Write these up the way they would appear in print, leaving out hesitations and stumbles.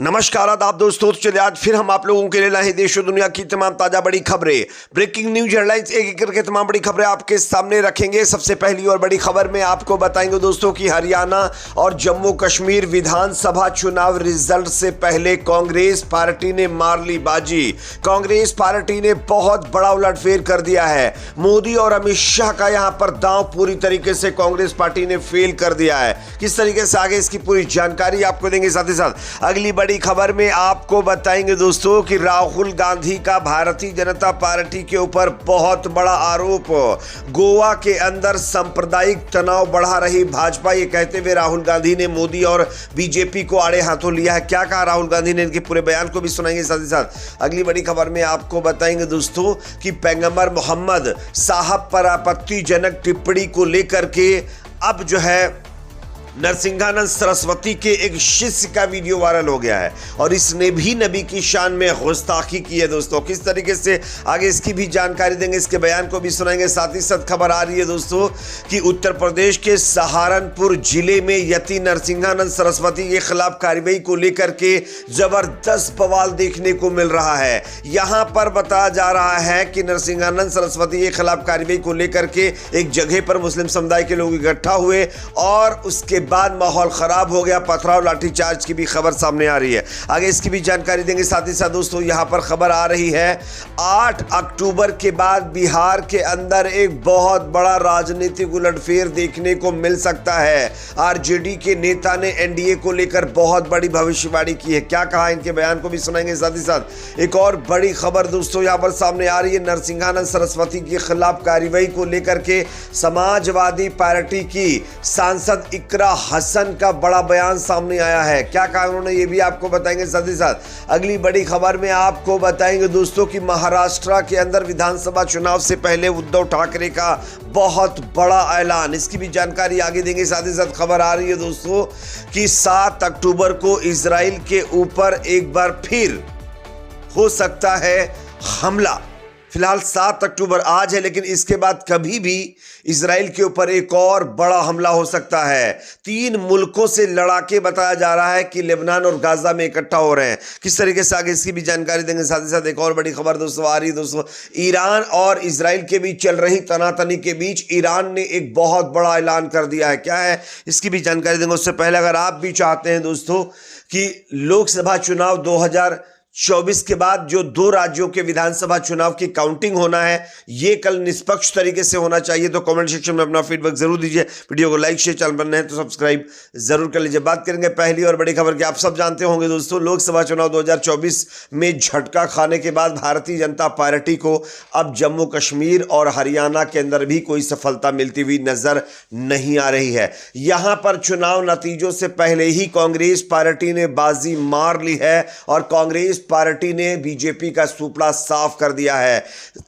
नमस्कार आदाब दोस्तों, चलिए आज फिर हम आप लोगों के लिए लाए देश और दुनिया की तमाम ताजा बड़ी खबरें, ब्रेकिंग न्यूज हेडलाइंस, एक एक करके तमाम बड़ी खबरें आपके सामने रखेंगे। सबसे पहली और बड़ी खबर में आपको बताएंगे दोस्तों कि हरियाणा और जम्मू कश्मीर विधानसभा चुनाव रिजल्ट से पहले कांग्रेस पार्टी ने मार ली बाजी। कांग्रेस पार्टी ने बहुत बड़ा उलटफेर कर दिया है। मोदी और अमित शाह का यहां पर दांव पूरी तरीके से कांग्रेस पार्टी ने फेल कर दिया है। किस तरीके से आगे इसकी पूरी जानकारी आपको देंगे। साथ ही साथ अगली बड़ी खबर में आपको बताएंगे दोस्तों कि राहुल गांधी का भारतीय जनता पार्टी के ऊपर बहुत बड़ा आरोप। गोवा के अंदर सांप्रदायिक तनाव बढ़ा रही भाजपा, ये कहते हुए राहुल गांधी ने मोदी और बीजेपी को आड़े हाथों लिया है। क्या कहा राहुल गांधी ने, इनके पूरे बयान को भी सुनाएंगे। साथ ही साथ अगली बड़ी खबर में आपको बताएंगे दोस्तों कि पैगंबर मोहम्मद साहब पर आपत्तिजनक टिप्पणी को लेकर के अब जो है नरसिंहानंद सरस्वती के एक शिष्य का वीडियो वायरल हो गया है और इसने भी नबी की शान में गुस्ताखी की है। दोस्तों किस तरीके से आगे इसकी भी जानकारी देंगे, इसके बयान को भी सुनाएंगे। साथ ही साथ खबर आ रही है दोस्तों कि उत्तर प्रदेश के सहारनपुर जिले में यति नरसिंहानंद सरस्वती के खिलाफ कार्रवाई को लेकर के जबरदस्त बवाल देखने को मिल रहा है। यहां पर बताया जा रहा है कि नरसिंहानंद सरस्वती के खिलाफ कार्रवाई को लेकर के एक जगह पर मुस्लिम समुदाय के लोग इकट्ठा हुए और उसके बाद माहौल खराब हो गया। पथराव लाठीचार्ज की भी खबर सामने आ रही है, आगे इसकी भी जानकारी देंगे। साथ ही साथ दोस्तों यहां पर खबर आ रही है 8 अक्टूबर के बाद बिहार के अंदर एक बहुत बड़ा राजनीतिक उलटफेर देखने को मिल सकता है। आरजेडी के नेता ने एनडीए को लेकर बहुत बड़ी भविष्यवाणी की है। क्या कहा, इनके बयान को भी सुनाएंगे। साथ ही साथ एक और बड़ी खबर दोस्तों यहां पर सामने आ रही है, नरसिंहानंद सरस्वती के खिलाफ कार्रवाई को लेकर के समाजवादी पार्टी की सांसद इकरा हसन का बड़ा बयान सामने आया है। क्या कहा उन्होंने, ये भी आपको बताएंगे। साथ ही साथ अगली बड़ी खबर में आपको बताएंगे दोस्तों कि महाराष्ट्र के अंदर विधानसभा चुनाव से पहले उद्धव ठाकरे का बहुत बड़ा ऐलान, इसकी भी जानकारी आगे देंगे। साथ ही साथ खबर आ रही है दोस्तों कि 7 अक्टूबर को इजराइल के ऊपर एक बार फिर हो सकता है हमला। फिलहाल 7 अक्टूबर आज है, लेकिन इसके बाद कभी भी इजराइल के ऊपर एक और बड़ा हमला हो सकता है। 3 मुल्कों से लड़ाके बताया जा रहा है कि लेबनान और गाजा में इकट्ठा हो रहे हैं। किस तरीके से आगे इसकी भी जानकारी देंगे। साथ ही साथ एक और बड़ी खबर दोस्तों आ रही है दोस्तों, ईरान और इजराइल के बीच चल रही तनातनी के बीच ईरान ने एक बहुत बड़ा ऐलान कर दिया है। क्या है, इसकी भी जानकारी देंगे। उससे पहले अगर आप भी चाहते हैं दोस्तों कि लोकसभा चुनाव 2024 के बाद जो 2 राज्यों के विधानसभा चुनाव की काउंटिंग होना है, ये कल निष्पक्ष तरीके से होना चाहिए, तो कमेंट सेक्शन में अपना फीडबैक जरूर दीजिए। वीडियो को लाइक शेयर, चैनल पर नए हैं तो सब्सक्राइब जरूर कर लीजिए। बात करेंगे पहली और बड़ी खबर की। आप सब जानते होंगे दोस्तों, लोकसभा चुनाव 2024 में झटका खाने के बाद भारतीय जनता पार्टी को अब जम्मू कश्मीर और हरियाणा के अंदर भी कोई सफलता मिलती हुई नजर नहीं आ रही है। यहां पर चुनाव नतीजों से पहले ही कांग्रेस पार्टी ने बाजी मार ली है और कांग्रेस पार्टी ने बीजेपी का सुपड़ा साफ कर दिया है।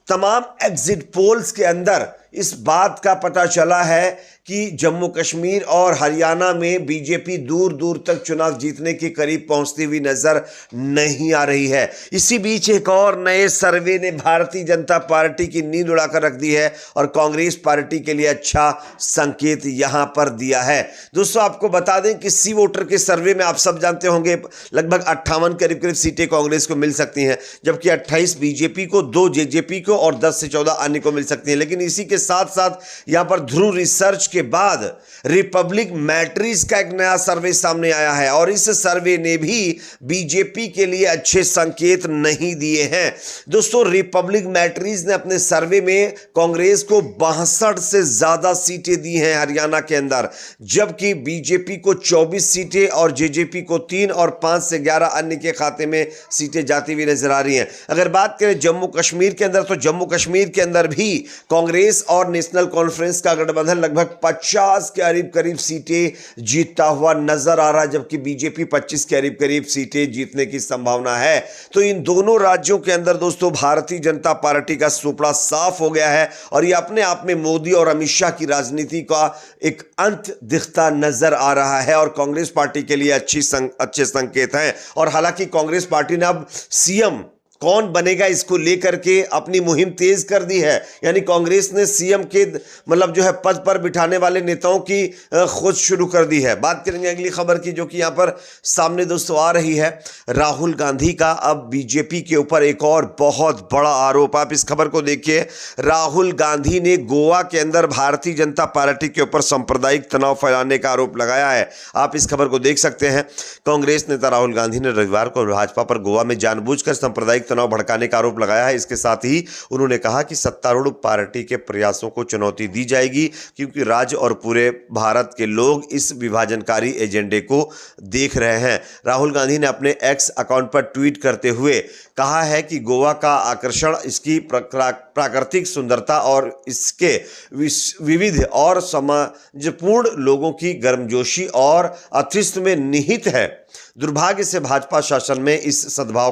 तमाम एग्जिट पोल्स के अंदर इस बात का पता चला है कि जम्मू कश्मीर और हरियाणा में बीजेपी दूर दूर तक चुनाव जीतने के करीब पहुंचती हुई नजर नहीं आ रही है। इसी बीच एक और नए सर्वे ने भारतीय जनता पार्टी की नींद उड़ाकर रख दी है और कांग्रेस पार्टी के लिए अच्छा संकेत यहां पर दिया है। दोस्तों आपको बता दें कि सी वोटर के सर्वे में आप सब जानते होंगे लगभग 58 करीब सीटें कांग्रेस को मिल सकती हैं, जबकि 28 बीजेपी को, 2 जेजेपी को और 10 से 14 अन्य को मिल सकती हैं। लेकिन इसी के साथ साथ यहां पर ध्रुव रिसर्च के बाद रिपब्लिक मैट्रिक्स का एक नया सर्वे सामने आया है और इस सर्वे ने भी बीजेपी के लिए अच्छे संकेत नहीं दिए हैं। दोस्तों रिपब्लिक मैट्रिक्स ने अपने सर्वे में कांग्रेस को 62 से ज्यादा सीटें दी हैं हरियाणा के अंदर, जबकि बीजेपी को 24 सीटें और जेजेपी को 3 और 5 से 11 अन्य के खाते में सीटें जाती हुई नजर आ रही हैं। अगर बात करें जम्मू कश्मीर के अंदर, तो जम्मू कश्मीर के अंदर भी कांग्रेस और नेशनल कॉन्फ्रेंस का गठबंधन लगभग 50 के करीब सीटें जीतता हुआ नजर आ रहा है, जबकि बीजेपी 25 के करीब सीटें जीतने की संभावना है। तो इन दोनों राज्यों के अंदर दोस्तों भारतीय जनता पार्टी का सुपड़ा साफ हो गया है और यह अपने आप में मोदी और अमित शाह की राजनीति का एक अंत दिखता नजर आ रहा है और कांग्रेस पार्टी के लिए अच्छे संकेत हैं। और हालांकि कांग्रेस पार्टी ने अब सीएम कौन बनेगा इसको लेकर के अपनी मुहिम तेज कर दी है। यानी कांग्रेस ने सीएम के मतलब जो है पद पर बिठाने वाले नेताओं की खोज शुरू कर दी है। बात करेंगे अगली खबर की, जो कि यहां पर सामने दोस्तों आ रही है। राहुल गांधी का अब बीजेपी के ऊपर एक और बहुत बड़ा आरोप। आप इस खबर को देखिए। राहुल गांधी ने गोवा के अंदर भारतीय जनता पार्टी के ऊपर सांप्रदायिक तनाव फैलाने का आरोप लगाया है। आप इस खबर को देख सकते हैं। कांग्रेस नेता राहुल गांधी ने रविवार को भाजपा पर गोवा में जानबूझकर सांप्रदायिक तनाव भड़काने का आरोप लगाया है। इसके साथ ही उन्होंने कहा कि सत्तारूढ़ पार्टी के प्रयासों को चुनौती दी जाएगी, क्योंकि राज्य और पूरे भारत के लोग इस विभाजनकारी एजेंडे को देख रहे हैं। राहुल गांधी ने अपने एक्स अकाउंट पर ट्वीट करते हुए कहा है कि गोवा का आकर्षण इसकी प्राकृतिक सुंदरता और इसके विविध और समाजपूर्ण लोगों की गर्मजोशी और अस्तित्व में निहित है। दुर्भाग्य से भाजपा शासन में इस सद्भाव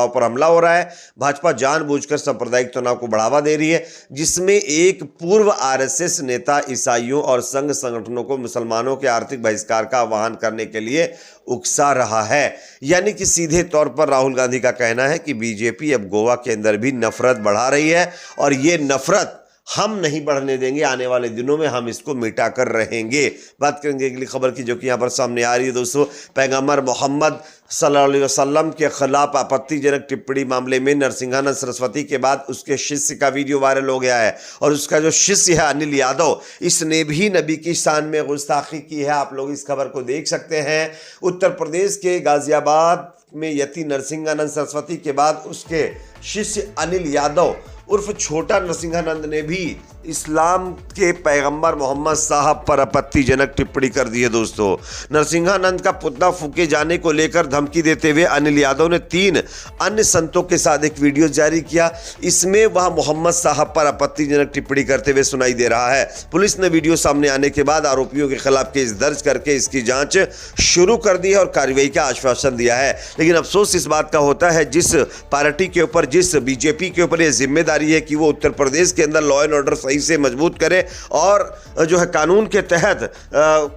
पर हमला हो रहा है। भाजपा जानबूझकर सांप्रदायिक तनाव को बढ़ावा दे रही है, जिसमें एक पूर्व आरएसएस नेता ईसाइयों और संघ संगठनों को मुसलमानों के आर्थिक बहिष्कार का आह्वान करने के लिए उकसा रहा है। यानी कि सीधे तौर पर राहुल गांधी का कहना है कि बीजेपी अब गोवा के अंदर भी नफरत बढ़ा रही है और ये नफरत हम नहीं बढ़ने देंगे। आने वाले दिनों में हम इसको मिटा कर रहेंगे। बात करेंगे अगली खबर की, जो कि यहाँ पर सामने आ रही है दोस्तों। पैगंबर मोहम्मद सल्लल्लाहु अलैहि वसल्लम के खिलाफ आपत्तिजनक टिप्पणी मामले में नरसिंहानंद सरस्वती के बाद उसके शिष्य का वीडियो वायरल हो गया है और उसका जो शिष्य है अनिल यादव, इसने भी नबी की शान में गुस्ताखी की है। आप लोग इस खबर को देख सकते हैं। उत्तर प्रदेश के गाजियाबाद में यति नरसिंहानंद सरस्वती के बाद उसके शिष्य अनिल यादव उर्फ छोटा नरसिंहानंद ने भी इस्लाम के पैगंबर मोहम्मद साहब पर आपत्तिजनक टिप्पणी कर दी है। दोस्तों, नरसिंहानंद का पुतला फूके जाने को लेकर धमकी देते हुए अनिल यादव ने 3 अन्य संतों के साथ एक वीडियो जारी किया। इसमें वह मोहम्मद साहब पर आपत्तिजनक टिप्पणी करते हुए सुनाई दे रहा है। पुलिस ने वीडियो सामने आने के बाद आरोपियों के खिलाफ केस दर्ज करके इसकी जांच शुरू कर दी है और कार्रवाई का आश्वासन दिया है। लेकिन अफसोस इस बात का होता है, जिस पार्टी के ऊपर, जिस बीजेपी के ऊपर यह जिम्मेदारी है कि वो उत्तर प्रदेश के अंदर लॉ एंड ऑर्डर सही से मजबूत करे और जो है कानून के तहत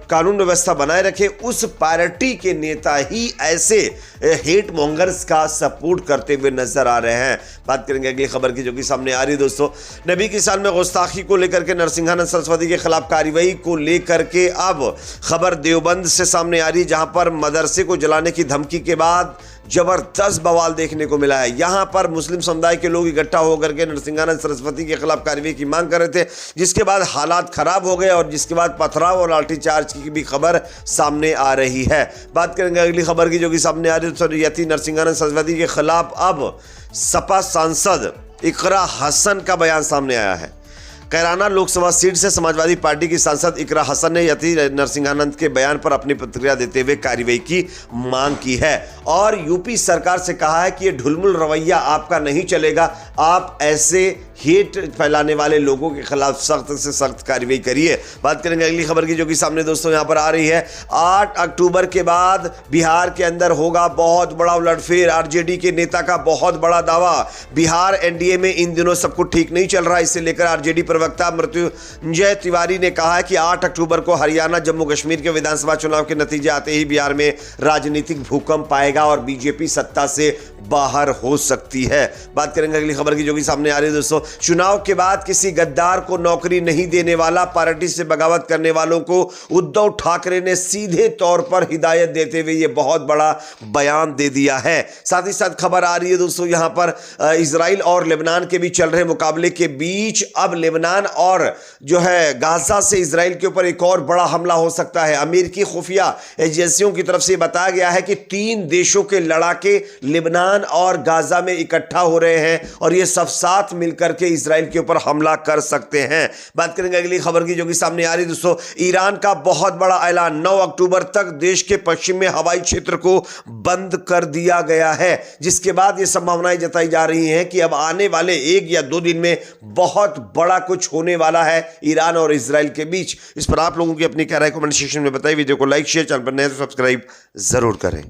कानून व्यवस्था बनाए रखे, उस पार्टी के नेता ही ऐसे हेट मॉन्गर्स का सपोर्ट करते हुए नजर आ रहे हैं। बात करेंगे अगली खबर की, जो कि सामने आ रही है दोस्तों। नबी की शान में गुस्ताखी को लेकर के नरसिंहानंद सरस्वती के खिलाफ कार्रवाई को लेकर के अब खबर देवबंद से सामने आ रही, जहां पर मदरसे को जलाने की धमकी के बाद जबरदस्त बवाल देखने को मिला है। यहां पर मुस्लिम समुदाय के लोग इकट्ठा होकर के नरसिंहानंद सरस्वती के खिलाफ कार्रवाई की मांग कर रहे थे, जिसके बाद हालात खराब हो गए और जिसके बाद पथराव और लाठीचार्ज की भी खबर सामने आ रही है। बात करेंगे अगली खबर की, जो कि सामने आ रही है। यति नरसिंहानंद सरस्वती के खिलाफ अब सपा सांसद इकरा हसन का बयान सामने आया है। कैराना लोकसभा सीट से समाजवादी पार्टी की सांसद इकरा हसन ने यति नरसिंहानंद के बयान पर अपनी प्रतिक्रिया देते हुए कार्रवाई की मांग की है और यूपी सरकार से कहा है कि ये ढुलमुल रवैया आपका नहीं चलेगा। आप ऐसे हेट फैलाने वाले लोगों के खिलाफ सख्त से सख्त कार्रवाई करिए। बात करेंगे अगली खबर की, जो कि सामने दोस्तों यहां पर आ रही है। 8 अक्टूबर के बाद बिहार के अंदर होगा बहुत बड़ा उलटफेर। आरजेडी के नेता का बहुत बड़ा दावा। बिहार एनडीए में इन दिनों सब कुछ ठीक नहीं चल रहा। इसे लेकर आरजेडी प्रवक्ता मृत्युंजय तिवारी ने कहा है कि 8 अक्टूबर को हरियाणा जम्मू कश्मीर के विधानसभा चुनाव के नतीजे आते ही बिहार में राजनीतिक भूकंप आएगा और बीजेपी सत्ता से बाहर हो सकती है। बात करेंगे अगली खबर की, जो कि सामने आ रही है दोस्तों। चुनाव के बाद किसी गद्दार को नौकरी नहीं देने वाला, पार्टी से बगावत करने वालों को उद्धव ठाकरे ने सीधे तौर पर हिदायत देते हुए यह बहुत बड़ा बयान दे दिया है। साथ ही साथ खबर आ रही है दोस्तों यहां पर इजराइल और लेबनान के बीच चल रहे मुकाबले के बीच अब लेबनान और जो है गाजा से इजराइल के ऊपर एक और बड़ा हमला हो सकता है। अमेरिकी खुफिया एजेंसियों की तरफ से बताया गया है कि 3 देशों के लड़ाके लेबनान और गाजा में इकट्ठा हो रहे हैं और ये सब साथ मिलकर के इजराइल के ऊपर हमला कर सकते हैं। बात करेंगे अगली खबर की, जो कि सामने आ रही है दोस्तों। ईरान का बहुत बड़ा ऐलान, 9 अक्टूबर तक देश के पश्चिम में हवाई क्षेत्र को बंद कर दिया गया है, जिसके बाद ये संभावनाएं जताई जा रही हैं कि अब आने वाले 1 या 2 दिन में बहुत बड़ा कुछ होने वाला है ईरान और इजराइल के बीच। इस पर आप लोगों की अपनी क्या राय कमेंट सेक्शन में बताइए। वीडियो को लाइक शेयर, चैनल पर नए तो सब्सक्राइब जरूर करें।